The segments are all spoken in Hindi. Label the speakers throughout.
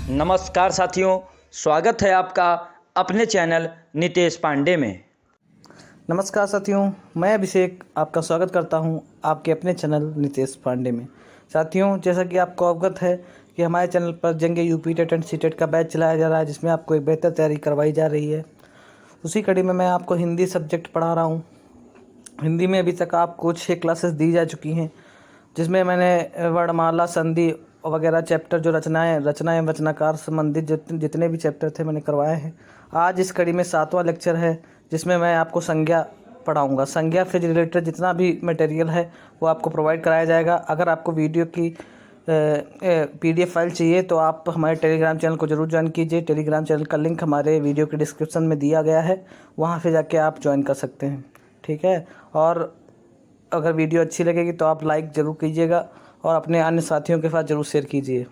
Speaker 1: नमस्कार साथियों, स्वागत है आपका अपने चैनल नितेश पांडे में।
Speaker 2: नमस्कार साथियों, मैं अभिषेक आपका स्वागत करता हूं आपके अपने चैनल नितेश पांडे में। साथियों, जैसा कि आपको अवगत है कि हमारे चैनल पर जंग यूपी टेट एंड सीटेट का बैच चलाया जा रहा है, जिसमें आपको एक बेहतर तैयारी करवाई जा रही है। उसी कड़ी में मैं आपको हिंदी सब्जेक्ट पढ़ा रहा हूं। हिंदी में अभी तक आपको 6 क्लासेस दी जा चुकी हैं, जिसमें मैंने वर्णमाला, संधि वगैरह चैप्टर जो रचनाएं वचनाकार संबंधित जितने भी चैप्टर थे मैंने करवाए हैं। आज इस कड़ी में 7वां लेक्चर है, जिसमें मैं आपको संज्ञा पढ़ाऊंगा। संज्ञा से रिलेटेड जितना भी मटेरियल है वो आपको प्रोवाइड कराया जाएगा। अगर आपको वीडियो की PDF फाइल चाहिए तो आप हमारे टेलीग्राम चैनल को ज़रूर ज्वाइन कीजिए। टेलीग्राम चैनल का लिंक हमारे वीडियो के डिस्क्रिप्शन में दिया गया है, वहाँ से जाके आप ज्वाइन कर सकते हैं। ठीक है, और अगर वीडियो अच्छी लगेगी तो आप लाइक ज़रूर कीजिएगा और अपने अन्य साथियों के साथ ज़रूर शेयर कीजिए।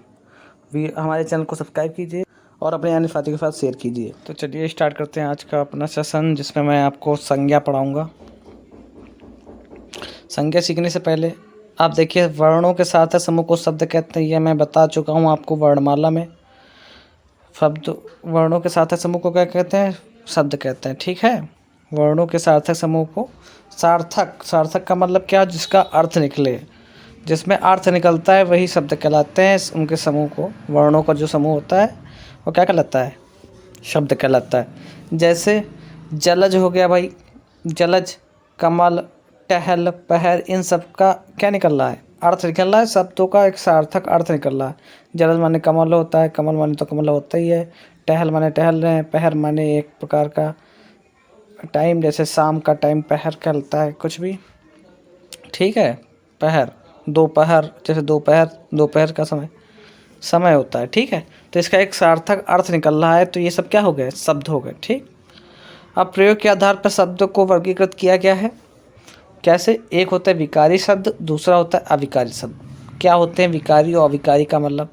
Speaker 2: हमारे चैनल को सब्सक्राइब कीजिए और अपने अन्य साथियों के साथ शेयर कीजिए। तो चलिए स्टार्ट करते हैं आज का अपना सेशन, जिसमें मैं आपको संज्ञा पढ़ाऊँगा। संज्ञा सीखने से पहले आप देखिए, वर्णों के सार्थक समूह को शब्द कहते हैं। यह मैं बता चुका हूँ आपको वर्णमाला में। शब्द वर्णों के सार्थक समूह को क्या कहते हैं? शब्द कहते हैं। ठीक है, वर्णों के सार्थक समूह को सार्थक का मतलब क्या? जिसका अर्थ निकले, जिसमें अर्थ निकलता है वही शब्द कहलाते हैं। उनके समूह को, वर्णों का जो समूह होता है वो क्या कहलाता है? शब्द कहलाता है। जैसे जलज हो गया भाई, जलज, कमल, टहल, पहर, इन सब का क्या निकल रहा है? अर्थ निकल रहा है। शब्दों का एक सार्थक अर्थ निकल रहा है। जलज माने कमल होता है, कमल माने तो कमल होता ही है। टहल माने टहल रहे हैं, पहर माने एक प्रकार का टाइम, जैसे शाम का टाइम पहर कहलाता है कुछ भी। ठीक है, पहर, दोपहर, जैसे दोपहर का समय होता है। ठीक है, तो इसका एक सार्थक अर्थ निकल रहा है। तो ये सब क्या हो गए? शब्द हो गए। ठीक, अब प्रयोग के आधार पर शब्द को वर्गीकृत किया गया है। कैसे? एक होता है विकारी शब्द, दूसरा होता है अविकारी शब्द। क्या होते हैं विकारी और अविकारी का मतलब?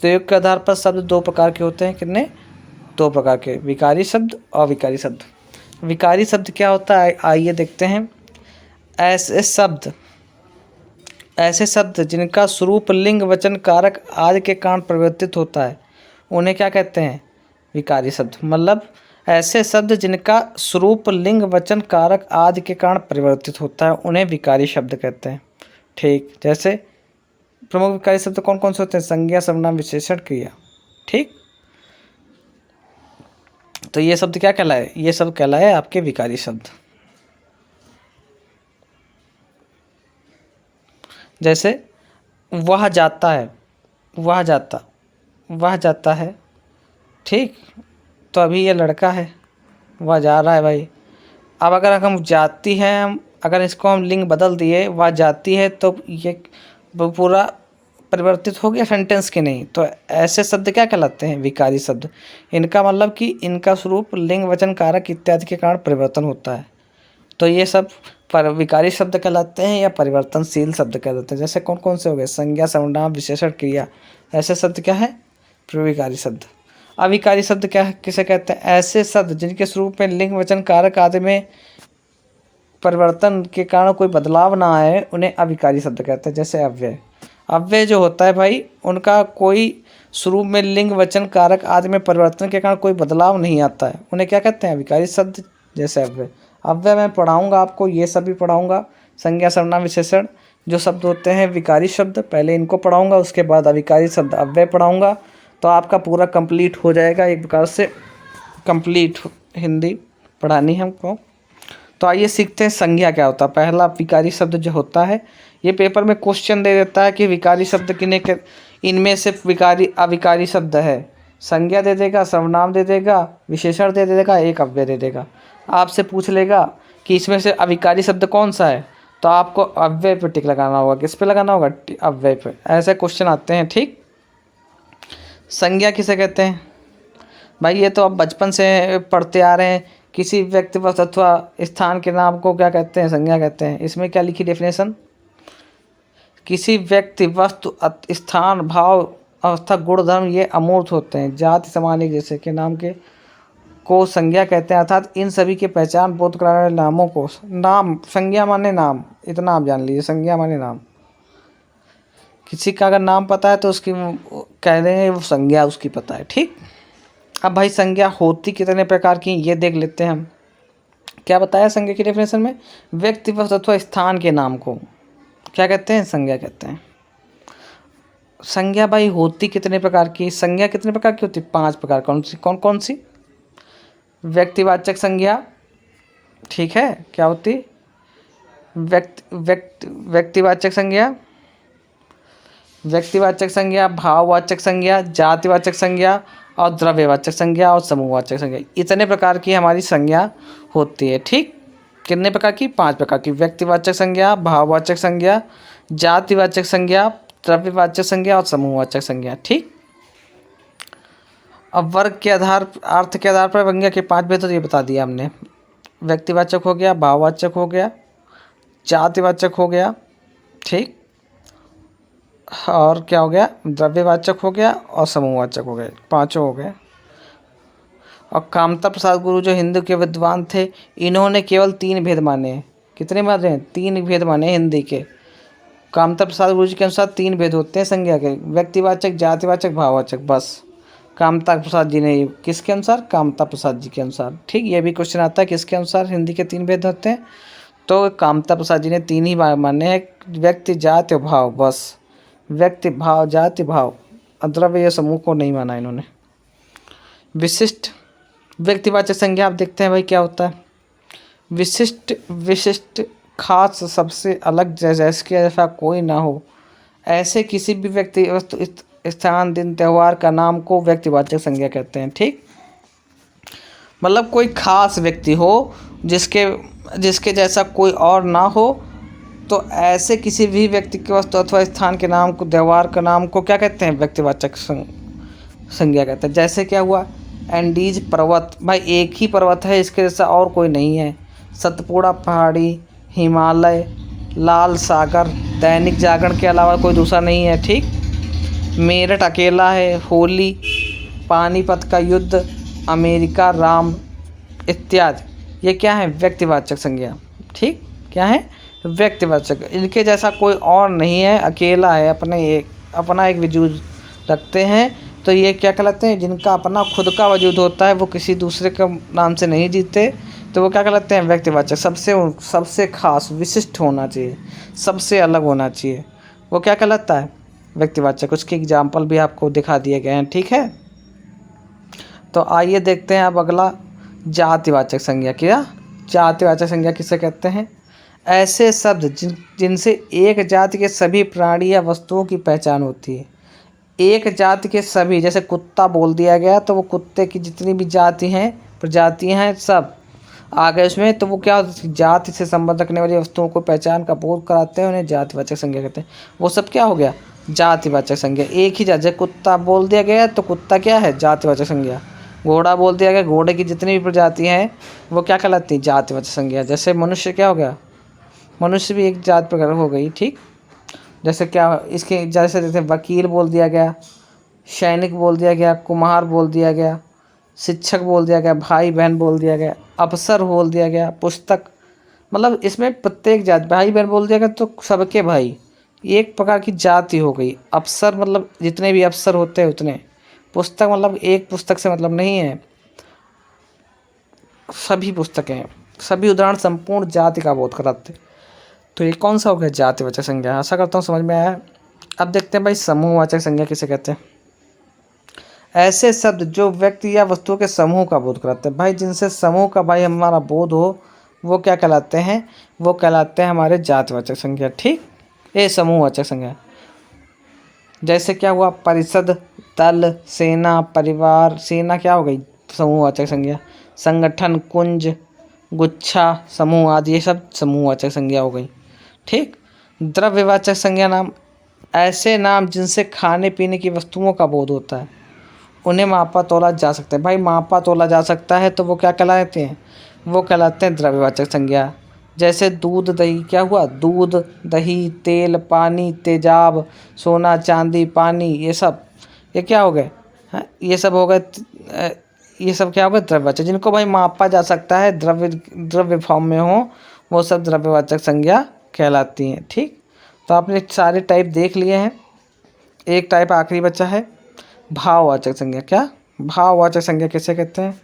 Speaker 2: प्रयोग के आधार पर शब्द दो प्रकार के होते हैं। कितने? दो प्रकार के, विकारी शब्द और अविकारी शब्द। विकारी शब्द क्या होता है? आइए देखते हैं। ऐसे शब्द जिनका स्वरूप लिंग वचन कारक आदि के कारण परिवर्तित होता है, उन्हें क्या कहते हैं? विकारी शब्द। मतलब ऐसे शब्द जिनका स्वरूप लिंग वचन कारक आदि के कारण परिवर्तित होता है, उन्हें विकारी शब्द कहते हैं। ठीक, जैसे प्रमुख विकारी शब्द कौन कौन से होते हैं? संज्ञा, सर्वनाम, विशेषण, क्रिया। ठीक, तो ये शब्द क्या कहलाए? ये सब कहलाए आपके विकारी शब्द। जैसे वह जाता है, वह जाता है। ठीक, तो अभी ये लड़का है, वह जा रहा है भाई। अब अगर हम जाती हैं, अगर इसको हम लिंग बदल दिए, वह जाती है, तो ये पूरा परिवर्तित हो गया सेंटेंस के नहीं। तो ऐसे शब्द क्या कहलाते हैं? विकारी शब्द। इनका मतलब कि इनका स्वरूप लिंग वचन कारक इत्यादि के कारण परिवर्तन होता है, तो ये सब विकारी शब्द कहलाते हैं या परिवर्तनशील शब्द कहलाते हैं। जैसे कौन कौन से हो गए? संज्ञा, सर्वनाम, विशेषण, क्रिया। ऐसे शब्द क्या है? विकारी शब्द। अविकारी शब्द क्या है? किसे कहते हैं? ऐसे शब्द जिनके स्वरूप में लिंग वचन कारक आदि में परिवर्तन के कारण कोई बदलाव ना आए, उन्हें अविकारी शब्द कहते हैं। जैसे अव्यय जो होता है भाई, उनका कोई स्वरूप में लिंग वचन कारक आदि में परिवर्तन के कारण कोई बदलाव नहीं आता है, उन्हें क्या कहते हैं? अविकारी शब्द। जैसे अव्यय मैं पढ़ाऊँगा आपको, ये सब भी पढ़ाऊँगा। संज्ञा, सर्वनाम, विशेषण जो शब्द होते हैं विकारी शब्द, पहले इनको पढ़ाऊँगा, उसके बाद अविकारी शब्द अव्यय पढ़ाऊँगा। तो आपका पूरा कंप्लीट हो जाएगा, एक प्रकार से कंप्लीट हिंदी पढ़ानी है हमको। तो आइए सीखते हैं संज्ञा क्या होता है। पहला विकारी शब्द जो होता है, ये पेपर में क्वेश्चन दे देता है कि विकारी शब्द किन्हें के, इनमें से विकारी अविकारी शब्द है। संज्ञा दे देगा, सर्वनाम दे देगा, विशेषण दे देगा, एक अव्यय दे देगा। आपसे पूछ लेगा कि इसमें से अविकारी शब्द कौन सा है, तो आपको अव्यय पे टिक लगाना होगा। किस पे लगाना होगा? अव्यय पे। ऐसे क्वेश्चन आते हैं। ठीक, संज्ञा किसे कहते हैं भाई? ये तो अब बचपन से पढ़ते आ रहे हैं। किसी व्यक्ति वस्तु अथवा स्थान के नाम को क्या कहते हैं? संज्ञा कहते हैं। इसमें क्या लिखी डेफिनेशन? किसी व्यक्ति, वस्तु, स्थान, भाव, अवस्था, गुण, धर्म ये अमूर्त होते हैं। जाति, सामानिक जैसे के नाम के को संज्ञा कहते हैं, अर्थात इन सभी की पहचान बोध कराने वाले नामों को नाम। संज्ञा माने नाम, इतना आप जान लीजिए, संज्ञा माने नाम। किसी का अगर नाम पता है तो उसकी कह देंगे वो संज्ञा उसकी पता है। ठीक, अब भाई संज्ञा होती कितने प्रकार की ये देख लेते हैं हम। क्या बताया संज्ञा की डेफिनेशन में? व्यक्ति अथवा स्थान के नाम को क्या कहते हैं? संज्ञा कहते हैं। संज्ञा भाई होती कितने प्रकार की? संज्ञा कितने प्रकार की होती? 5 प्रकार। कौन कौन सी? व्यक्तिवाचक संज्ञा, ठीक है, क्या होती? व्यक्तिवाचक संज्ञा, व्यक्तिवाचक संज्ञा, भाववाचक संज्ञा, जातिवाचक संज्ञा और द्रव्यवाचक संज्ञा और समूहवाचक संज्ञा। इतने प्रकार की हमारी संज्ञा होती है। ठीक, कितने प्रकार की? 5 प्रकार की। व्यक्तिवाचक संज्ञा, भाववाचक संज्ञा, जातिवाचक संज्ञा, द्रव्यवाचक संज्ञा और समूहवाचक संज्ञा। ठीक, अब वर्ग के आधार, अर्थ के आधार पर संज्ञा के 5 भेद तो ये बता दिया हमने। व्यक्तिवाचक हो गया, भाववाचक हो गया, जातिवाचक हो गया, ठीक, और क्या हो गया? द्रव्यवाचक हो गया और समूहवाचक हो गए, 5 हो गए। और कामता प्रसाद गुरु जो हिंदी के विद्वान थे, इन्होंने केवल 3 भेद माने। कितने मान रहे हैं? 3 भेद माने हिंदी के। कामता प्रसाद गुरु जी के अनुसार 3 भेद होते हैं संज्ञा के, व्यक्तिवाचक, जातिवाचक, भाववाचक, बस। कामता प्रसाद जी ने, किसके अनुसार? कामता प्रसाद जी के अनुसार। ठीक, ये भी क्वेश्चन आता है किसके अनुसार हिंदी के 3 भेद होते हैं, तो कामता प्रसाद जी ने 3 ही माने हैं, व्यक्ति, जाति और भाव, बस। व्यक्ति, भाव, जाति, भाव, द्रव्य समूह को नहीं माना इन्होंने। विशिष्ट व्यक्तिवाचक संज्ञा आप देखते हैं भाई क्या होता है? विशिष्ट, विशिष्ट, खास, सबसे अलग, जैसा कोई ना हो, ऐसे किसी भी व्यक्ति, वस्तु, स्थान, दिन, त्यौहार का नाम को व्यक्तिवाचक संज्ञा कहते हैं। ठीक, मतलब कोई खास व्यक्ति हो जिसके जैसा कोई और ना हो, तो ऐसे किसी भी व्यक्ति के, वस्तु अथवा स्थान के नाम को, त्यौहार का नाम को क्या कहते हैं? व्यक्तिवाचक संज्ञा कहते हैं। जैसे क्या हुआ? एंडीज पर्वत, भाई एक ही पर्वत है, इसके जैसा और कोई नहीं है। सतपुड़ा पहाड़ी, हिमालय, लाल सागर, दैनिक जागरण के अलावा कोई दूसरा नहीं है। ठीक, मेरठ अकेला है, होली, पानीपत का युद्ध, अमेरिका, राम इत्यादि, ये क्या है? व्यक्तिवाचक संज्ञा। ठीक, क्या है? व्यक्तिवाचक। इनके जैसा कोई और नहीं है, अकेला है, अपना एक वजूद रखते हैं, तो ये क्या कहलाते हैं? जिनका अपना खुद का वजूद होता है, वो किसी दूसरे के नाम से नहीं जीते, तो वो क्या कहलाते हैं? व्यक्तिवाचक। सबसे खास, विशिष्ट होना चाहिए, सबसे अलग होना चाहिए, वो क्या कहलाता है? व्यक्तिवाचक। उसके एग्जाम्पल भी आपको दिखा दिए गए हैं। ठीक है, तो आइए देखते हैं अब अगला, जातिवाचक संज्ञा। क्या? जातिवाचक संज्ञा किसे कहते हैं? ऐसे शब्द जिनसे एक जाति के सभी प्राणी या वस्तुओं की पहचान होती है। एक जाति के सभी, जैसे कुत्ता बोल दिया गया तो वो कुत्ते की जितनी भी जाति हैं, प्रजातियां हैं, सब आ गए उसमें, तो वो क्या? जाति से संबंध रखने वाली वस्तुओं को पहचान का बोध कराते हैं, उन्हें जातिवाचक संज्ञा कहते हैं। वो सब क्या हो गया? जातिवाचक संज्ञा। एक ही जाति, कुत्ता बोल दिया गया तो कुत्ता क्या है? जातिवाचक संज्ञा। घोड़ा बोल दिया गया, घोड़े की जितनी भी प्रजातियाँ हैं वो क्या कहलाती हैं? जातिवाचक संज्ञा। जैसे मनुष्य क्या हो गया? मनुष्य भी एक जाति प्रकार हो गई। ठीक, जैसे क्या? इसके जैसे वकील बोल दिया गया, सैनिक बोल दिया गया, कुम्हार बोल दिया गया, शिक्षक बोल दिया गया, भाई बहन बोल दिया गया, अफसर बोल दिया गया, पुस्तक, मतलब इसमें प्रत्येक जाति, भाई बहन बोल दिया गया तो सबके भाई, एक प्रकार की जाति हो गई। अफसर मतलब जितने भी अफसर होते हैं उतने। पुस्तक मतलब एक पुस्तक से मतलब नहीं है, सभी पुस्तकें, सभी उदाहरण संपूर्ण जाति का बोध कराते। तो ये कौन सा हो गया? जातिवाचक संज्ञा। आशा करता हूँ समझ में आया है। अब देखते हैं भाई समूहवाचक संज्ञा किसे कहते हैं। ऐसे शब्द जो व्यक्ति या वस्तुओं के समूह का बोध कराते हैं। भाई जिनसे समूह का भाई हमारा बोध हो, वो क्या कहलाते हैं? वो कहलाते हैं हमारे जातिवाचक संज्ञा। ठीक, ये समूहवाचक संज्ञा। जैसे क्या हुआ? परिषद, दल, सेना, परिवार। सेना क्या हो गई? समूहवाचक संज्ञा। संगठन, कुंज, गुच्छा, समूह आदि, ये सब समूहवाचक संज्ञा हो गई। ठीक, द्रव्यवाचक संज्ञा नाम, ऐसे नाम जिनसे खाने पीने की वस्तुओं का बोध होता है, उन्हें मापा तोला जा सकता है। भाई मापा तोला जा सकता है तो वो क्या कहलाते हैं? वो कहलाते हैं द्रव्यवाचक संज्ञा। जैसे दूध, दही, क्या हुआ? दूध, दही, तेल, पानी, तेजाब, सोना, चांदी, पानी, ये सब, ये क्या हो गए? हाँ, ये सब हो गए, ये सब क्या हो गए? द्रव्यवाचक। जिनको भाई मापा जा सकता है, द्रव्य फॉर्म में हो, वो सब द्रव्यवाचक संज्ञा कहलाती हैं। ठीक, तो आपने सारे टाइप देख लिए हैं। एक टाइप आखिरी बचा है भाववाचक संज्ञा। क्या भाववाचक संज्ञा किसे कहते हैं?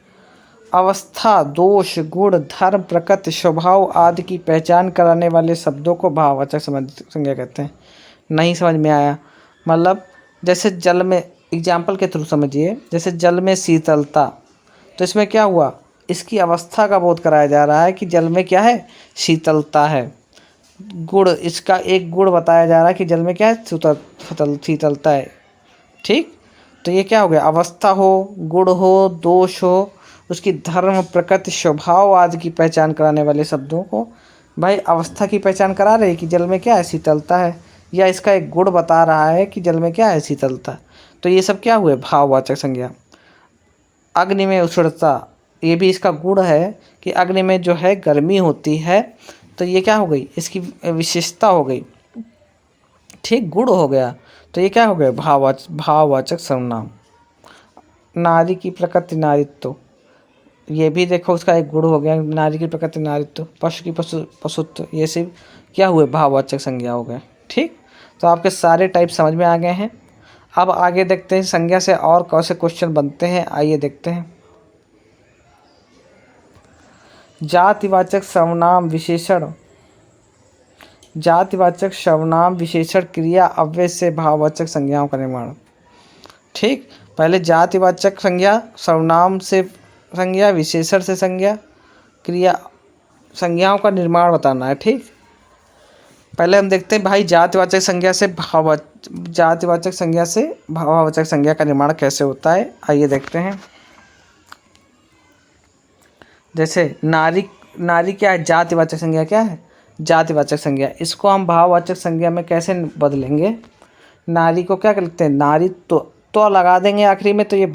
Speaker 2: अवस्था, दोष, गुण, धर्म, प्रकृति, स्वभाव आदि की पहचान कराने वाले शब्दों को भाववाचक संज्ञा कहते हैं। नहीं समझ में आया? मतलब जैसे जल में, एग्जाम्पल के थ्रू समझिए, जैसे जल में शीतलता, तो इसमें क्या हुआ? इसकी अवस्था का बोध कराया जा रहा है कि जल में क्या है? शीतलता है। गुण, इसका एक गुण बताया जा रहा है कि जल में क्या है? शीतलता है। ठीक, तो ये क्या हो गया? अवस्था हो, गुण हो, दोष हो, उसकी धर्म, प्रकृति, स्वभाव आदि की पहचान कराने वाले शब्दों को भाई अवस्था की पहचान करा रहे कि जल में क्या है? शीतलता है, या इसका एक गुण बता रहा है कि जल में क्या है? शीतलता। तो ये सब क्या हुए? भाववाचक संज्ञा। अग्नि में उष्णता, ये भी इसका गुण है कि अग्नि में जो है गर्मी होती है, तो ये क्या हो गई? इसकी विशेषता हो गई। ठीक, गुण हो गया। तो ये क्या हो गया? भाववाचक सर्वनाम। नारी की प्रकृति नारित्व, ये भी देखो उसका एक गुण हो गया, नारी की प्रकृति नारित्व। पशु की पशुत्व, ये सब क्या हुए? भाववाचक संज्ञा हो गए। ठीक, तो आपके सारे टाइप समझ में आ गए हैं। अब आगे देखते हैं संज्ञा से और कौन से क्वेश्चन बनते हैं, आइए देखते हैं। जातिवाचक सर्वनाम विशेषण, जातिवाचक सर्वनाम विशेषण क्रिया अव्यय से भाववाचक संज्ञाओं का निर्माण। ठीक, पहले जातिवाचक संज्ञा, सर्वनाम से संज्ञा, विशेषण से संज्ञा, क्रिया, संज्ञाओं का निर्माण बताना है। ठीक, पहले हम देखते हैं भाई जातिवाचक संज्ञा से भाववाचक संज्ञा का निर्माण कैसे होता है, आइए देखते हैं। जैसे नारी क्या है? जातिवाचक संज्ञा। क्या है? जातिवाचक संज्ञा। इसको हम भाववाचक संज्ञा में कैसे बदलेंगे? नारी को क्या लिखते हैं? नारी तो लगा देंगे आखिरी में, तो ये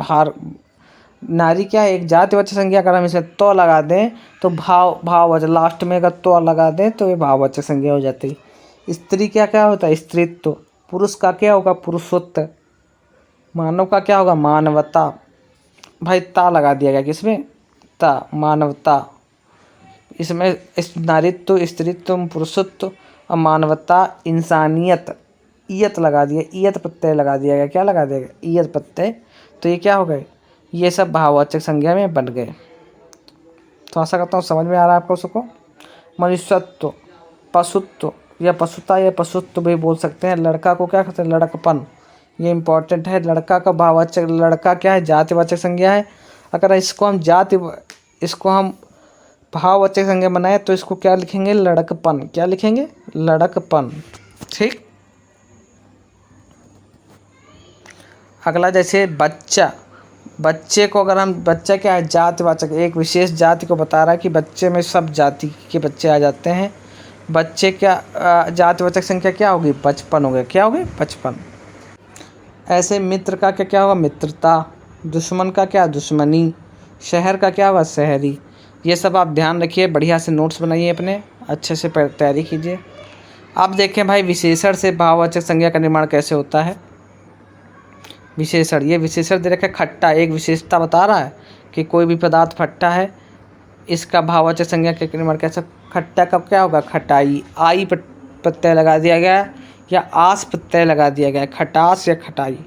Speaker 2: नारी क्या है? एक जातिवाचक संज्ञा। अगर हम इसे तो लगा दें तो भाववाचक, लास्ट में अगर तो लगा दें तो ये भाववाचक संज्ञा हो जाती है। स्त्री क्या होता है? स्त्रीत्व। पुरुष का क्या होगा? पुरुषत्व। मानव का क्या होगा? मानवता। भाई ता लगा दिया गया, किसमें? ता, मानवता। इसमें इस नारीत्व, स्त्रीत्व, पुरुषत्व और मानवता, इंसानियत, ईयत लगा दिया, ईयत प्रत्यय लगा दिया गया। क्या लगा दिया गया? ईयत प्रत्यय। तो ये क्या हो गए? ये सब भाववाचक संज्ञा में बन गए। तो आशा करता हूँ समझ में आ रहा है आपको सबको। मनुष्यत्व, पशुत्व या पशुता या पशुत्व भी बोल सकते हैं। लड़का को क्या कहते हैं? लड़कपन। ये इंपॉर्टेंट है। लड़का का भाववाचक, लड़का क्या है? जातिवाचक संज्ञा है। अगर इसको हम भाववाचक संज्ञा बनाए तो इसको क्या लिखेंगे? लड़कपन। क्या लिखेंगे? लड़कपन। ठीक, अगला जैसे बच्चा। बच्चे को अगर हम, बच्चा क्या है? जातिवाचक, एक विशेष जाति को बता रहा है कि बच्चे में सब जाति के बच्चे आ जाते हैं। बच्चे क्या जातिवाचक संख्या क्या होगी? बचपन हो गया। क्या हो गया? बचपन। ऐसे मित्र का क्या होगा? मित्रता। दुश्मन का क्या? दुश्मनी। शहर का क्या होगा? शहरी। ये सब आप ध्यान रखिए, बढ़िया से नोट्स बनाइए, अपने अच्छे से तैयारी कीजिए। अब देखें भाई विशेषण से भाववाचक संज्ञा का निर्माण कैसे होता है। विशेषण, ये विशेषण दे रखा है खट्टा, एक विशेषता बता रहा है कि कोई भी पदार्थ खट्टा है, इसका भाववाचक संज्ञा का निर्माण कैसे? खट्टा का क्या होगा? खटाई। आई प्रत्यय लगा दिया गया या आस प्रत्यय लगा दिया गया, खटास या खटाई।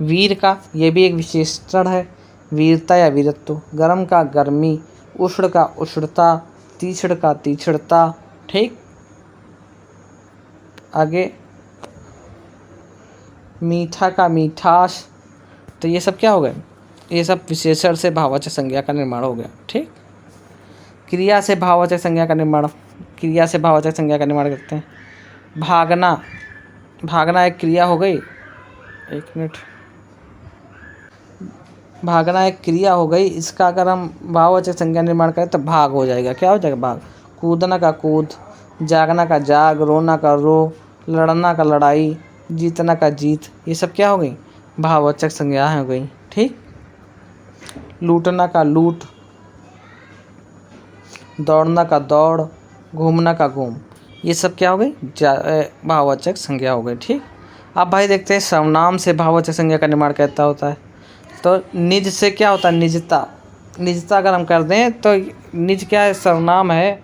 Speaker 2: वीर का, ये भी एक विशेषण है, वीरता या वीरत्व। गर्म का गर्मी, उष्ण का उष्णता, तीक्ष्ण का तीक्ष्णता। ठीक, आगे मीठा का मिठास। तो ये सब क्या हो गए? ये सब विशेषण से भाववाचक संज्ञा का निर्माण हो गया। ठीक, क्रिया से भाववाचक संज्ञा का निर्माण, क्रिया से भाववाचक संज्ञा का निर्माण करते हैं। भागना, भागना एक क्रिया हो गई। एक मिनट, भागना एक क्रिया हो गई। इसका अगर हम भाववाचक संज्ञा निर्माण करें तो भाग हो जाएगा। क्या हो जाएगा? भाग। कूदना का कूद, जागना का जाग, रोना का रो, लड़ना का लड़ाई, जीतना का जीत। ये सब क्या हो गई? भाववाचक संज्ञाएं हो गई। ठीक, लूटना का लूट, दौड़ना का दौड़, घूमना का घूम। ये सब क्या हो गई? भाववाचक संज्ञा हो गई। ठीक, अब भाई देखते हैं सर्वनाम से भाववाचक संज्ञा का निर्माण कैसा होता है। तो निज से क्या होता है? निजता। निजता अगर हम कर दें तो निज क्या है? सर्वनाम है,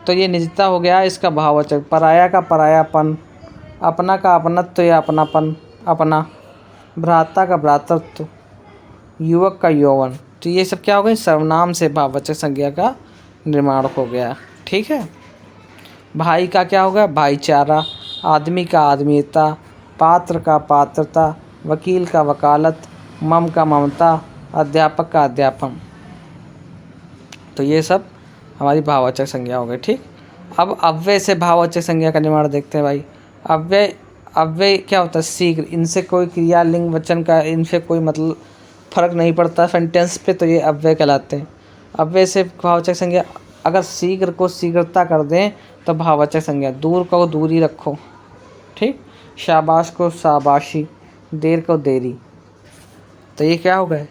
Speaker 2: तो ये निजता हो गया इसका भाववाचक। पराया का परायापन, अपना का अपनत्व या अपनापन, अपना। भ्राता का भ्रातृत्व, युवक का यौवन। तो ये सब क्या हो गए, सर्वनाम से भाववाचक संज्ञा का निर्माण हो गया। ठीक है। भाई का क्या होगा, भाईचारा, आदमी का आदमीयता, पात्र का पात्रता, वकील का वकालत, मम का ममता, अध्यापक का अध्यापन। तो ये सब हमारी भाववाचक संज्ञा हो गई। ठीक। अब अव्यय से भाववाचक संज्ञा का निर्माण देखते हैं भाई। अव्यय क्या होता है, शीघ्र। इनसे कोई क्रिया, लिंग, वचन का इनसे कोई मतलब फर्क नहीं पड़ता सेंटेंस पे, तो ये अव्यय कहलाते हैं। अव्यय से भाववाचक संज्ञा, अगर शीघ्र को शीघ्रता कर दें तो भाववाचक संज्ञा, दूर को दूरी रखो। ठीक। शाबाश को शाबाशी, देर को देरी। तो ये क्या हो गए,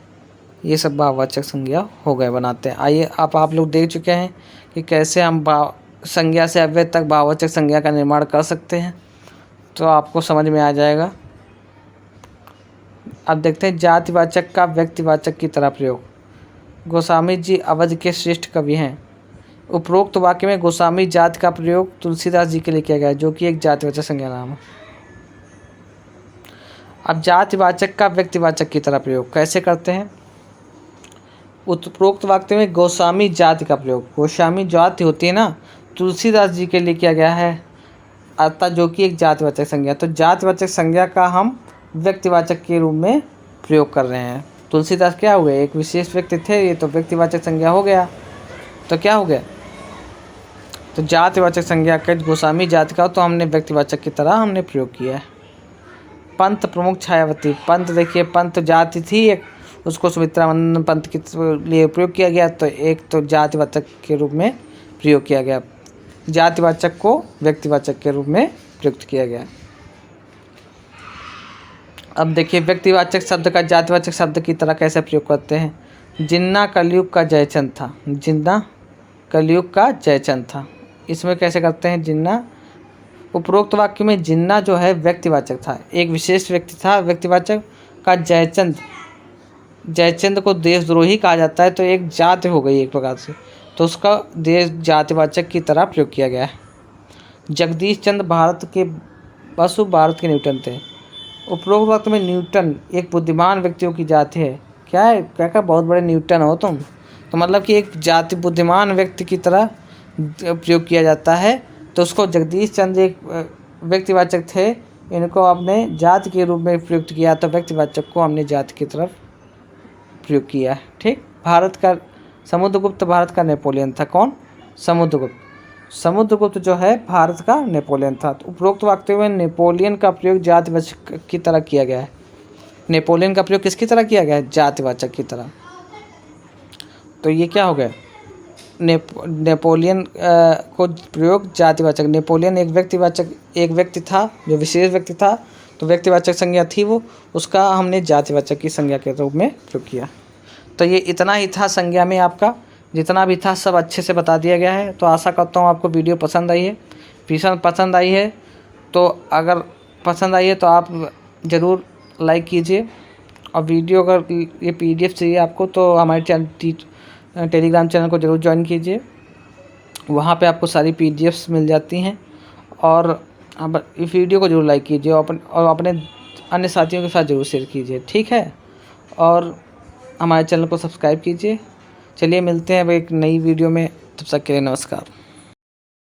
Speaker 2: ये सब भाववाचक संज्ञा हो गए बनाते हैं। आइए आप लोग देख चुके हैं कि कैसे हम संज्ञा से अव्यय तक भाववाचक संज्ञा का निर्माण कर सकते हैं, तो आपको समझ में आ जाएगा। अब देखते हैं जातिवाचक का व्यक्तिवाचक की तरह प्रयोग। गोस्वामी जी अवध के श्रेष्ठ कवि हैं। उपरोक्त वाक्य में गोस्वामी जाति का प्रयोग तुलसीदास जी के लिए किया गया है, जो कि एक जातिवाचक संज्ञा नाम है। अब जातिवाचक का व्यक्तिवाचक की तरह प्रयोग कैसे करते हैं। उपरोक्त वाक्य में गोस्वामी जाति का प्रयोग, गोस्वामी जाति होती है ना, तुलसीदास जी के लिए किया गया है, अतः जो कि एक जातिवाचक संज्ञा। तो जातिवाचक संज्ञा का हम व्यक्तिवाचक के रूप में प्रयोग कर रहे हैं। तुलसीदास क्या हो गए, एक विशेष व्यक्ति थे, ये तो व्यक्तिवाचक संज्ञा हो गया। तो क्या हो गया, तो जातिवाचक संज्ञा के गोस्वामी जाति का, तो हमने व्यक्तिवाचक की तरह हमने प्रयोग किया है। पंत प्रमुख छायावती, पंत देखिए, पंत जाति थी एक, उसको सुमित्रा वंदन पंत के लिए प्रयोग किया गया, तो एक तो जातिवाचक के रूप में प्रयोग किया गया, जातिवाचक को व्यक्तिवाचक के रूप में प्रयुक्त किया गया। अब देखिए व्यक्तिवाचक शब्द का जातिवाचक शब्द की तरह कैसे प्रयोग करते हैं। जिन्ना कलयुग का जयचंद था, जिन्ना कलयुग का जयचंद था, इसमें कैसे करते हैं। जिन्ना, उपरोक्त वाक्य में जिन्ना जो है व्यक्तिवाचक था, एक विशेष व्यक्ति था व्यक्तिवाचक का। जयचंद, जयचंद को देशद्रोही कहा जाता है, तो एक जाति हो गई एक प्रकार से, तो उसका देश जातिवाचक की तरह प्रयोग किया गया है। जगदीश चंद्र भारत के बसु, भारत के न्यूटन थे। उपरोक्त वाक्य में न्यूटन एक बुद्धिमान व्यक्तियों की जाति है। क्या है, क्या बहुत बड़े न्यूटन हो तुम, तो मतलब कि एक जाति बुद्धिमान व्यक्ति की तरह प्रयोग किया जाता है, तो उसको जगदीश चंद्र एक व्यक्तिवाचक थे, इनको आपने जाति के रूप में प्रयुक्त किया, तो व्यक्तिवाचक को हमने जाति की तरफ प्रयोग किया है। ठीक। भारत का समुद्रगुप्त भारत का नेपोलियन था। कौन, समुद्रगुप्त। समुद्रगुप्त जो है भारत का नेपोलियन था। तो उपरोक्त वाक्य में नेपोलियन का प्रयोग जातिवाचक की तरह किया गया है। नेपोलियन का प्रयोग किसकी तरह किया गया है, जातिवाचक की तरह। तो ये क्या हो गया, नेपोलियन को प्रयोग जातिवाचक। नेपोलियन एक व्यक्तिवाचक, एक व्यक्ति था जो विशेष व्यक्ति था, तो व्यक्तिवाचक संज्ञा थी वो, उसका हमने जातिवाचक की संज्ञा के रूप में प्रयोग किया। तो ये इतना ही था संज्ञा में, आपका जितना भी था सब अच्छे से बता दिया गया है। तो आशा करता हूँ आपको वीडियो पसंद आई है। पसंद आई है तो अगर पसंद आई है तो आप ज़रूर लाइक कीजिए, और वीडियो अगर ये PDF चाहिए आपको तो हमारे टेलीग्राम चैनल को ज़रूर ज्वाइन कीजिए, वहाँ पे आपको सारी PDFs मिल जाती हैं। और इस वीडियो को ज़रूर लाइक कीजिए और अपने अन्य साथियों के साथ ज़रूर शेयर कीजिए। ठीक है, और हमारे चैनल को सब्सक्राइब कीजिए। चलिए मिलते हैं अब एक नई वीडियो में, तब तक के लिए नमस्कार।